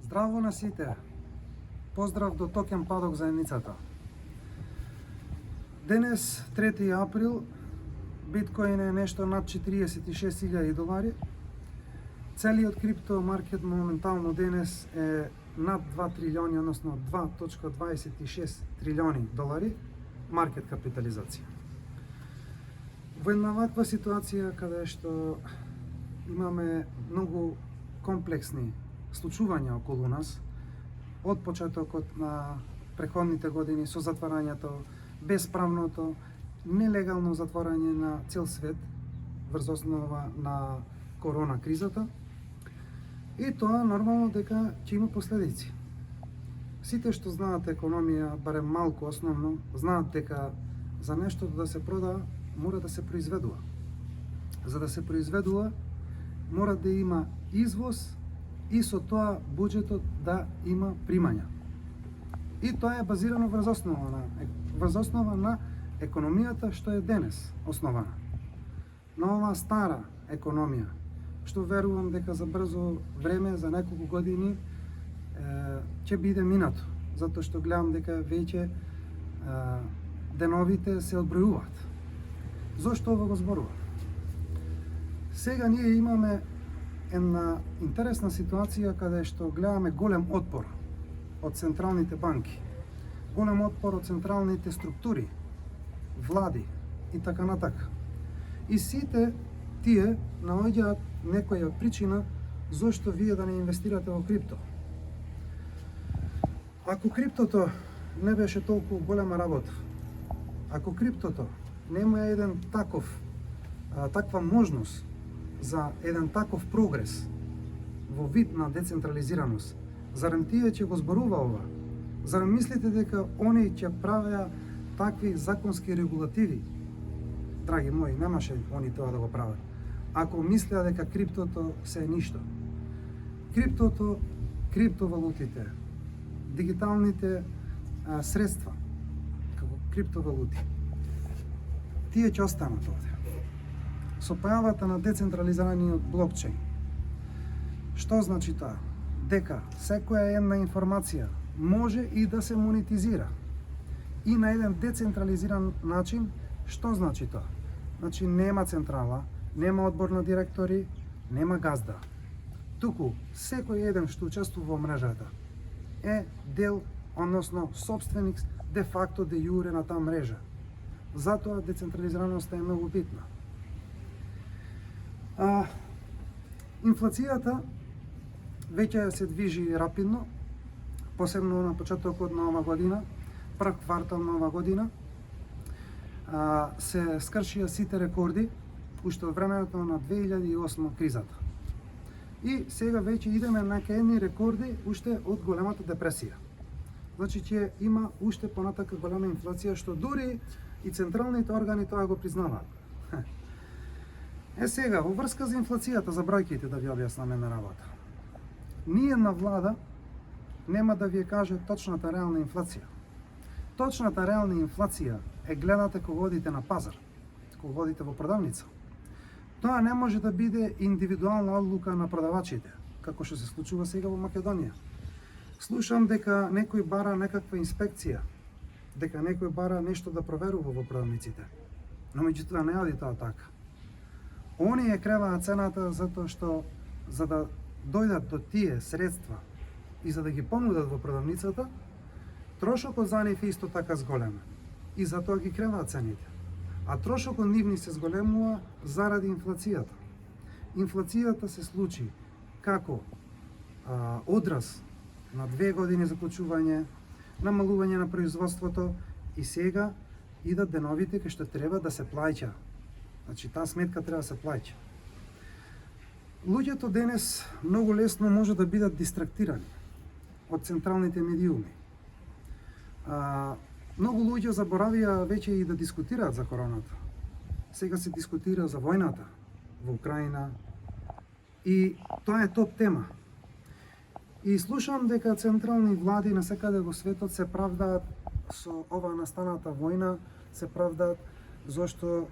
Здраво на сите! Поздрав до Токен Падок заедницата. Денес, 3 април, биткоин е нешто над 46.000 долари. Целиот крипто маркет моментално денес е над 2 трилиони, односно 2.26 трилиони долари маркет капитализација. Во една ваква ситуација каде што имаме многу комплексни случувања околу нас, од почетокот на преходните години со затварањето, бесправното, нелегално затворање на цел свет врз основа на корона кризата, и тоа нормално дека ќе има последици. Сите што знаат економија, барем малку основно, знаат дека за нешто да се продава, мора да се произведува. За да се произведува, мора да има извоз и со тоа буџетот да има примања. И тоа е базирано врз основа на економијата што е денес основана. На оваа стара економија, што верувам дека за брзо време, за неколку години, ќе биде минато, затоа што гледам дека веќе деновите се одбројуваат. Зошто ова го зборувам? Сега ние имаме една интересна ситуација каде што гледаме голем отпор од централните банки, голем отпор од централните структури, влади и така натака. И сите тие наоѓаат некоја причина зошто вие да не инвестирате во крипто. Ако криптото не беше толку голема работа, ако криптото нема еден таква можност за еден таков прогрес во вид на децентрализираност, зарем тие ќе го зборува ова? Зарем мислите дека они ќе правеа такви законски регулативи? Драги мои, немаше они тоа да го прават. Ако мислеа дека криптото се е ништо. Криптото, криптовалутите, дигиталните средства, како криптовалути, тие ќе останат овде. Со појавата на децентрализираниот блокчейн. Што значи тоа? Дека секоја една информација може и да се монетизира. И на еден децентрализиран начин. Што значи тоа? Значи нема централа, нема одбор на директори, нема газда. Туку секој еден што учествува во мрежата е дел, односно собственик де факто де јуре на таа мрежа. Затоа децентрализираноста е многу битна. Инфлацијата веќе се движи рапидно, посебно на почетокот на ова година, прв квартал на ова година, се скршија сите рекорди уште од времето на 2008 кризата. И сега веќе идеме на едни рекорди уште од големата депресија. Значи ќе има уште понатака голема инфлација, што дури и централните органи тоа го признаваат. Сега, во врска за инфлацијата, за бројките да ви објаснам една работа. Ниедна влада нема да ви каже точната реална инфлација. Точната реална инфлација е гледате кога одите на пазар, кога водите во продавница. Тоа не може да биде индивидуална одлука на продавачите, како што се случува сега во Македонија. Слушам дека некој бара некаква инспекција, дека некој бара нешто да проверува во продавниците. Но меѓутоа не оди тоа така. Они ја креваат цената затоа што за да дојдат до тие средства и за да ги понудат во продавницата, трошокот за нив е исто така зголем. И затоа ги креваат цените. А трошокот нивни се зголемува заради инфлацијата. Инфлацијата се случи како одраз на 2 години заклучување, намалување на производството, и сега идат деновите кај што треба да се плаќа. Значи, таа сметка треба да се плаќа. Луѓето денес многу лесно може да бидат дистрактирани од централните медиуми. Многу луѓе заборавија веќе и да дискутираат за короната. Сега се дискутира за војната во Украина и тоа е топ тема. И слушам дека централни влади насекаде во светот се правдаат со ова настаната војна, се правдаат зошто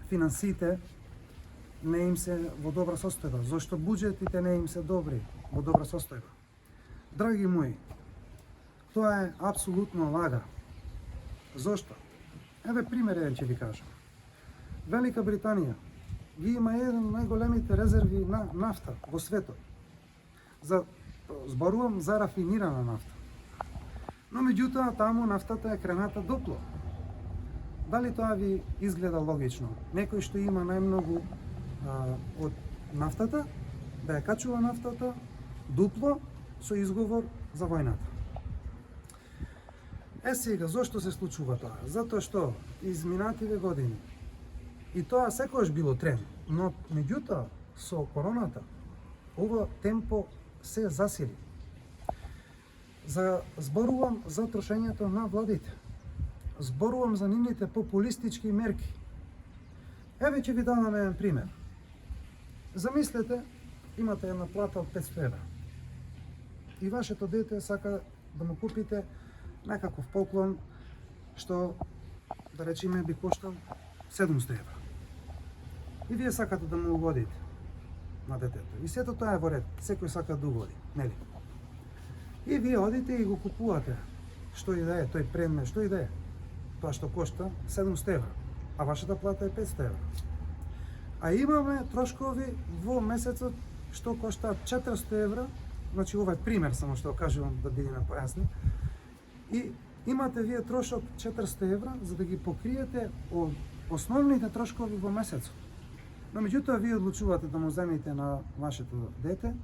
финансите не им се во добра состојба, зошто буџетите не им се добри во добра состојба. Драги мои, тоа е апсолутно лага. Зошто? Еве пример ќе ви кажам. Велика Британија ги има еден од најголемите резерви на нафта во светот. Зборувам за рафинирана нафта. Но меѓутоа таму нафтата е крената дупло. Дали тоа ви изгледа логично? Некој што има најмногу од нафтата, да ја качува нафтата дупло со изговор за војната. Сега, зошто се случува тоа? Затоа што изминативе години, и тоа секогаш било тренд, но меѓутоа со короната, ова темпо се засили. Зборувам за трошењето на владите. Зборувам за нивните популистички мерки. Еве ќе ви дадам еден пример. Замислете, имате една плата од 500 евра. И вашето дете сака да му купите некаков поклон што, да речеме, би коштал 700 евра. И вие сакате да му угодите на детето. И сето тоа е во ред. Секој сака да угоди, нели? И вие одите и го купувате. Што и да е, тој предмет, што и да е. Тоа што кошта 700 евра, а вашата плата е 500 евра. А имаме трошкови во месецот што коштаат 400 евра, значи ова е пример само што кажувам да бидеме појасни. И имате вие трошок 400 евра за да ги покриете од основните трошкови во месецот. Но меѓутоа вие одлучувате да му земете на вашето дете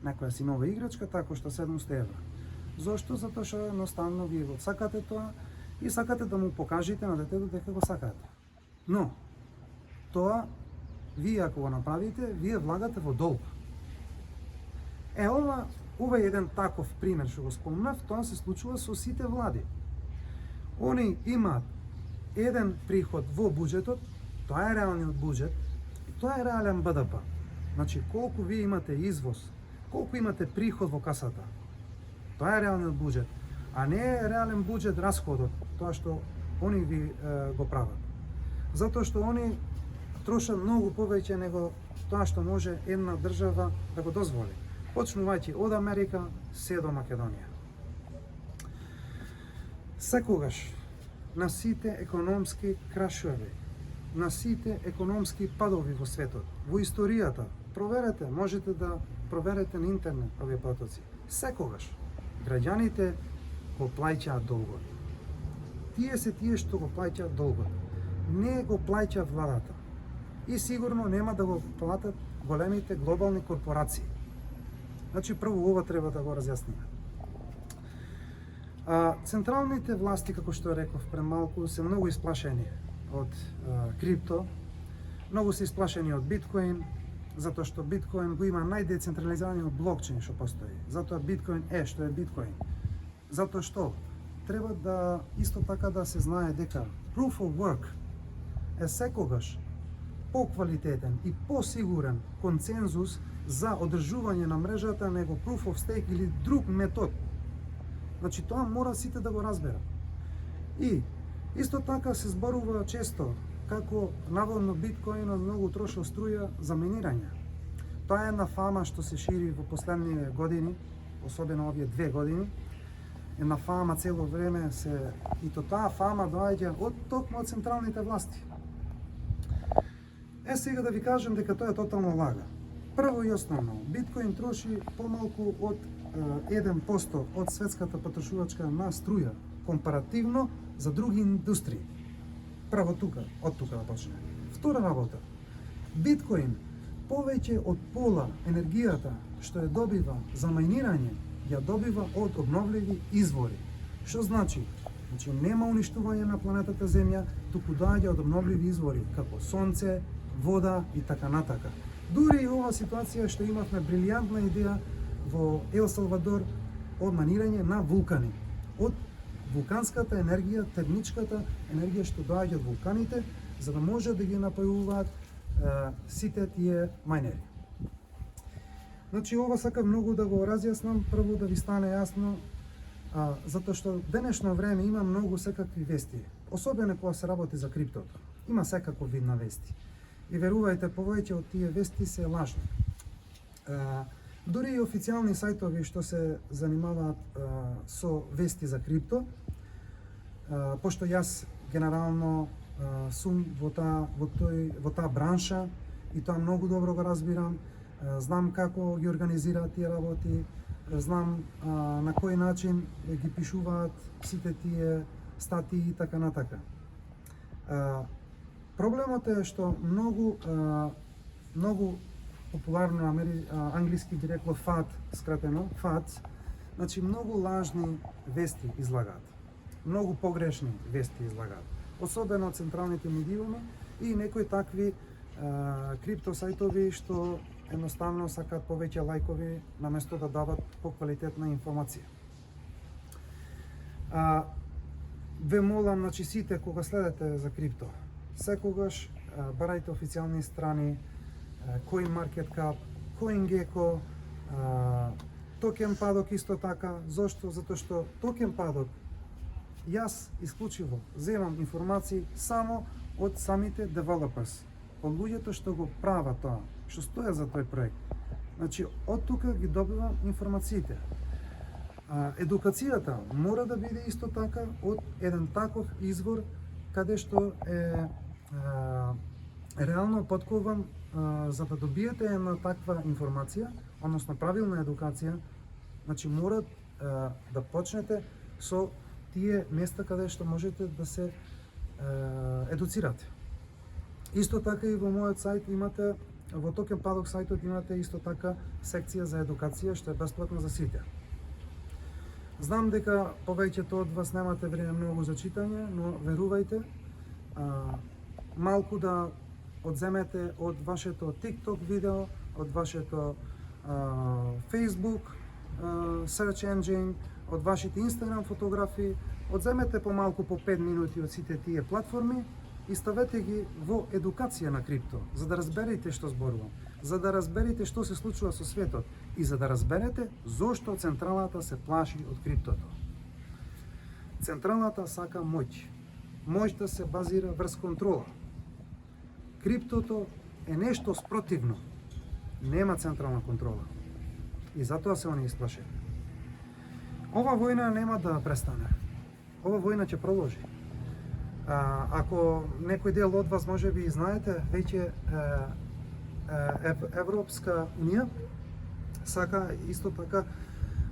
некоја си нова играчка, така што 700 евра. Зошто? Затоа што едноставно вие го сакате тоа и сакате да му покажете на детето дека го сакате. Но тоа вие ако го направите, вие влагате во долг. Ова е еден таков пример што го спомнав, тоа се случува со сите влади. Они имаат еден приход во буџетот, тоа е реалниот буџет, тоа е реален БДП. Значи колку вие имате извоз, колку имате приход во касата. Тоа е реалниот буџет, а не е реален буџет расходот, тоа што они ви го прават. Затоа што они трошат многу повеќе него тоа што може една држава да го дозволи. Почнувајќи од Америка се до Македонија. Секогаш на сите економски крашови, на сите економски падови во светот, во историјата, проверете, можете да проверете на интернет овие потоци. Секогаш граѓаните го плаќаат долгот. Тие се тие што го плаќаат долгот. Не го плаќа владата. И сигурно нема да го платат големите глобални корпорации. Значи, прво ова треба да го разјасниме. Централните власти, како што реков пред малку, се многу исплашени од крипто, многу се исплашени од биткоин, затоа што биткоин го има најдецентрализираниот блокчейн што постои. Затоа биткоин е што е биткоин. Затоа што треба да исто така да се знае дека proof of work е секогаш поквалитетен и посигурен консензус за одржување на мрежата него proof of stake или друг метод. Значи тоа мора сите да го разберат. И исто така се зборува често како наводно биткоинот многу трошил струја за минирање. Тоа е една фама што се шири во последниве години, особено овие 2 години. Една фама цело време се и таа фама доаѓа од токму од централните власти. Сега да ви кажам дека тоа е тотално лага. Прво и основно, биткоин троши помалку од 1% од светската потрошувачка на струја, компаративно за други индустрии. Право тука, од тука да почне. Втора работа, биткоин повеќе од пола енергијата што ја добива за мајнирање, ја добива од обновливи извори. Што значи? Значи нема уништување на планетата Земја, туку доаѓа од обновливи извори, како сонце, вода и така натака. Дури и ова ситуација што имавме брилијантна идеја во Ел Салвадор од манирање на вулкани, од вулканската енергија, термичката енергија што доаѓа од вулканите, за да може да ги напајуваат сите тие мајнери. Значи ова сакам многу да го разјаснам, прво да ви стане јасно, затоа што денешно време има многу секакви вести, особено кога се работи за криптото. Има секаков вид на вести. И верувајте, повеќе од тие вести се лажни. Дури и официјални сајтови што се занимаваат со вести за крипто, пошто јас генерално сум во таа бранша и тоа многу добро го разбирам, знам како ги организираат тие работи, знам на кој начин ги пишуваат сите тие статии и така натака. Проблемот е што многу популарно англиски би рекло FAT, скратено, FAT, значи многу лажни вести излагаат. Многу погрешни вести излагаат. Особено централните медиуми и некои такви крипто сајтови што едноставно сакаат повеќе лајкови наместо да дават поквалитетна информација. Ве молам, значи сите кога следете за крипто, секогаш барајте официјални страни, CoinMarketCap, CoinGecko, TokenPaddock исто така. Зошто? Затоа што TokenPaddock јас исклучиво земам информации само од самите developers, од луѓето што го прават тоа, што стојат за тој проект. Значи, од тука ги добивам информациите. Едукацијата мора да биде исто така од еден таков извор каде што е реално подкован за да добиете една таква информација, односно правилна едукација. Значи мора да почнете со тие места каде што можете да се едуцирате. Исто така и во мојот сајт имате, во TokenPaddock сајтот имате исто така секција за едукација што е бесплатна за сите. Знам дека повеќето од вас немате време многу за читање, но верувајте, малку да одземете од вашето TikTok видео, од вашето Facebook search engine, од вашите Instagram фотографии, одземете помалку по 5 минути од сите тие платформи и ставете ги во едукација на крипто, за да разберете што зборувам, за да разберете што се случува со светот и за да разберете зошто централата се плаши од криптото. Централата сака моќ. Моќта се базира врз контрола. Криптото е нешто спротивно. Нема централна контрола. И затоа се они исплашени. Ова војна нема да престане. Ова војна ќе продолжи. Ако некој дел од вас може би знаете, веќе Европска унија сака исто така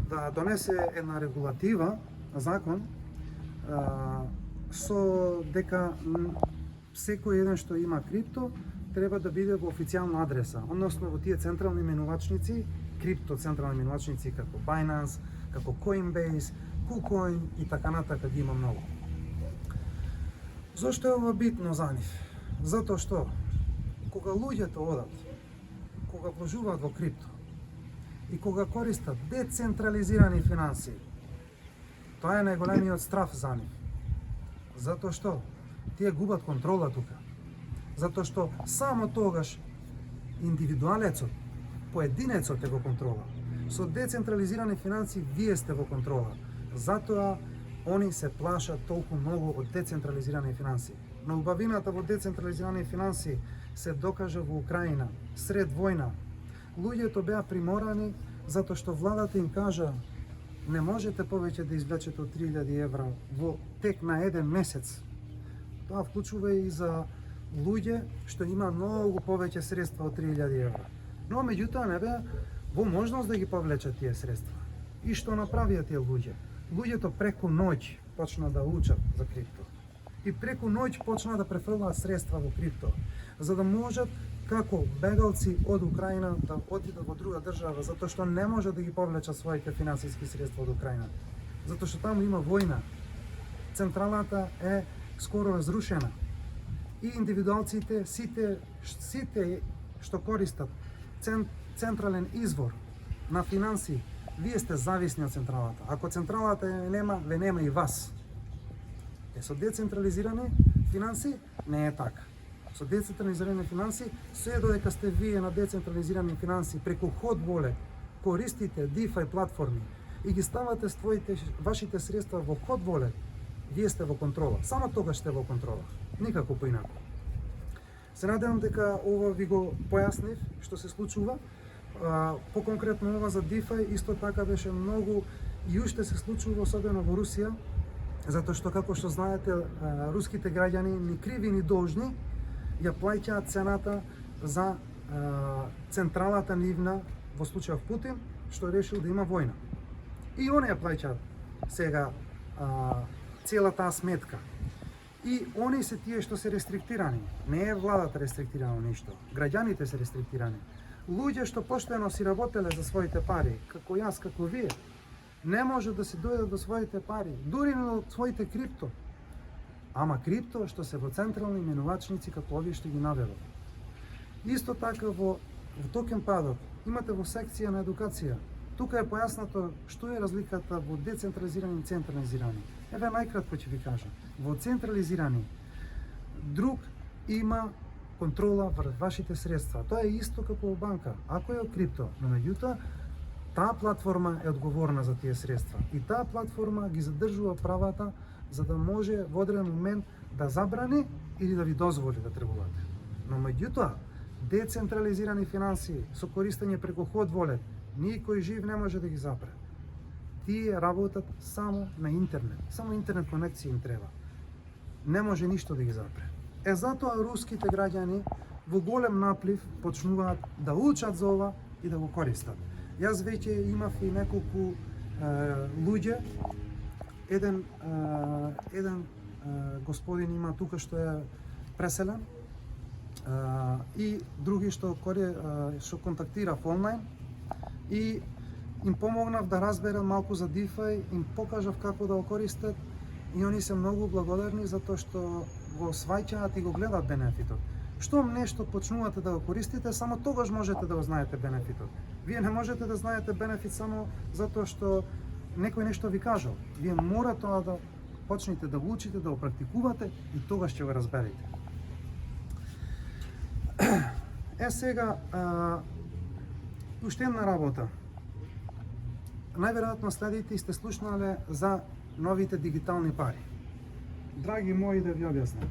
да донесе една регулатива, закон, со дека секој еден што има крипто треба да биде во официјална адреса, односно во тие централни менувачници, крипто централни менувачници како Binance, како Coinbase, KuCoin и така натака ги има многу. Зошто е ова битно за нив? Затоа што кога луѓето одат, кога вложуваат во крипто и кога користат децентрализирани финансии, тоа е најголемиот страф за нив. Затоа што тие губат контрола тука. Затоа што само тогаш индивидуалецот, поединецот е во контрола. Со децентрализирани финансии вие сте во контрола. Затоа они се плашат толку многу од децентрализирани финансии. Но убавината во децентрализирани финансии се докажа во Украина, сред војна. Луѓето беа приморани затоа што владата им кажа не можете повеќе да извлечете од 3000 евра во тек на еден месец. Тоа вклучува и за луѓе што има многу повеќе средства од 3000 евра. Но меѓутоа не беа во можност да ги повлечат тие средства. И што направија тие луѓе? Луѓето преку ноќ почна да учат за крипто. И преку ноќ почна да префрлаат средства во крипто, за да можат како бегалци од Украина да отидат во друга држава, затоа што не може да ги повлечат своите финансиски средства од Украина. Затоа што таму има војна. Централата е скоро разрушена. И индивидуалците, сите што користат централен извор на финансии, вие сте зависни од централата. Ако централата нема, ве нема и вас. Со децентрализирани финансии не е така. Со децентрализирани финансии, се додека сте вие на децентрализирани финансии преку Hot Wallet, користите DeFi платформи и ги ставате вашите средства во Hot Wallet, вие сте во контрола. Само тогаш сте во контрола. Никако поинаку. Се надевам дека ова ви го појаснив што се случува Поконкретно ова за DeFi исто така беше многу и уште се случува особено во Русија, затоа што како што знаете руските граѓани ни криви ни должни ја плаќаат цената за централата нивна во случајов Путин што решил да има војна. И они ја плаќаат сега цела таа сметка. И они се тие што се рестриктирани. Не е владата рестриктирано ништо. Граѓаните се рестриктирани. Луѓе што поштено си работеле за своите пари, како јас, како вие, не може да се дојдат до своите пари, дури до своите крипто. Ама крипто што се во централни менувачници како овие што ги наведов. Исто така во токен падот имате во секција на едукација. Тука е појаснато што е разликата во децентрализирани и централизирани. Еве најкратко ќе ви кажам. Во централизирани друг има контрола врз вашите средства. Тоа е исто како во банка. Ако е крипто, но меѓутоа таа платформа е одговорна за тие средства и таа платформа ги задржува правата за да може во одреден момент да забрани или да ви дозволи да тргувате. Но меѓутоа децентрализирани финансии со користење преку ход волет, никој жив не може да ги запре. Тие работат само на интернет. Само интернет конекција им треба. Не може ништо да ги запре. Затоа руските граѓани во голем наплив почнуваат да учат за ова и да го користат. Јас веќе имав и неколку луѓе. Еден господин има тука што е преселен и други што контактирав онлайн и им помогнав да разберат малку за DeFi, им покажав како да го користат и они се многу благодарни затоа што го сваќаат и го гледаат бенефитот. Штом нешто почнувате да го користите, само тогаш можете да го знаете бенефитот. Вие не можете да знаете бенефит само затоа што некој нешто ви кажал. Вие мора тоа да почнете да го учите, да го практикувате и тогаш ќе го разберете. Сега, уште една работа. Најверојатно следите и сте слушнале за новите дигитални пари. Драги мои, да ви објаснам.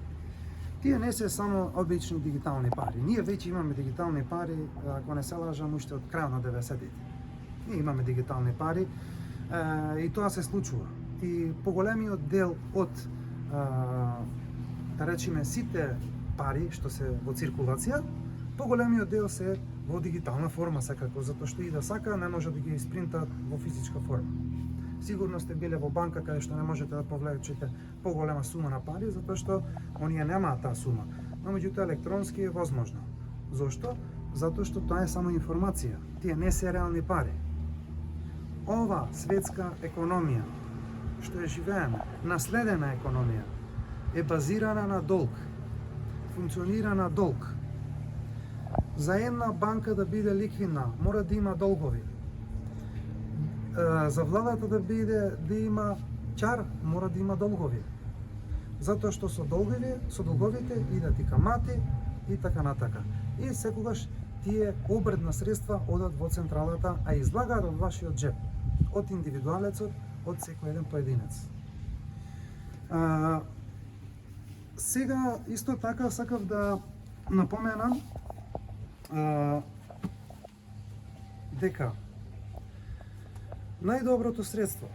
Тие не се само обични дигитални пари. Ние веќе имаме дигитални пари, ако не се лажам, уште од крајот на 90-тите. Ние имаме дигитални пари и тоа се случува. И поголемиот дел од, да речеме, сите пари што се во циркулација, поголемиот дел се во дигитална форма секако, затоа што и да сака не може да ги испринтат во физичка форма. Сигурно сте биле во банка каде што не можете да повлечете поголема сума на пари, затоа што оние немаат таа сума. Но меѓутоа електронски е возможно. Зошто? Затоа што тоа е само информација. Тие не се реални пари. Ова светска економија што ја живееме, наследена економија, е базирана на долг. Функционира на долг. За една банка да биде ликвидна, мора да има долгови. За владата да има чар, мора да има долгови. Затоа што со долговите идат и камати и така натака. И секогаш тие обртна средства одат во централата, а излагаат од вашиот джеб, од индивидуалецот, од секој еден поединец. Сега исто така сакав да напоменам дека најдоброто средство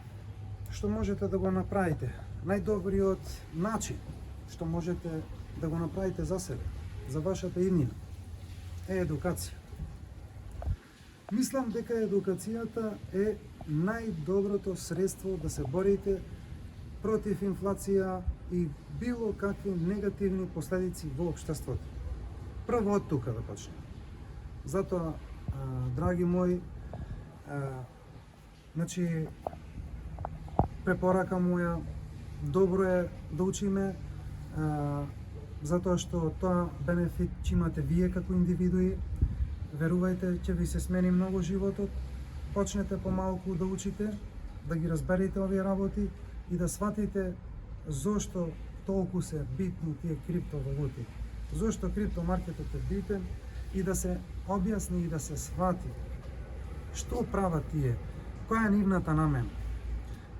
што можете да го направите, најдобриот начин што можете да го направите за себе, за вашата иднина, е едукација. Мислам дека едукацијата е најдоброто средство да се борите против инфлација и било какви негативни последици во општеството. Прво од тука да почнем. Затоа, драги мои, препорака моја, добро е да учиме, затоа што тоа бенефит ќе имате вие како индивидуи. Верувајте, ќе ви се смени многу животот. Почнете помалку да учите, да ги разберете овие работи и да сватите зошто толку се битни тие криптовалути. Зошто криптомаркетот е битен и да се објасни и да се свати што прават тие, која е нивната намена.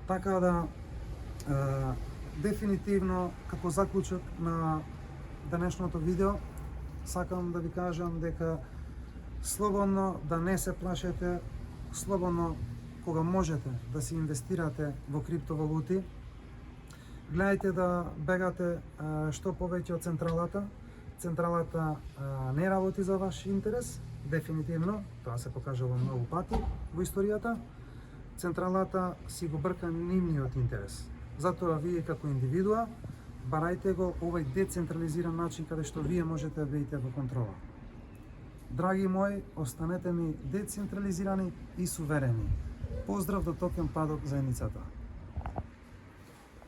Така да, дефинитивно, како заклучок на денешното видео, сакам да ви кажам дека Слободно да не се плашете, слободно кога можете да си инвестирате во криптовалути, гледајте да бегате што повеќе од централата. Централата не работи за ваш интерес, дефинитивно, тоа се покажало многу пати во историјата. Централата си го брка нивниот интерес. Затоа вие како индивидуа барајте го овај децентрализиран начин каде што вие можете да бидете во контрола. Драги мои, останете ми децентрализирани и суверени. Поздрав до токен падок заедницата.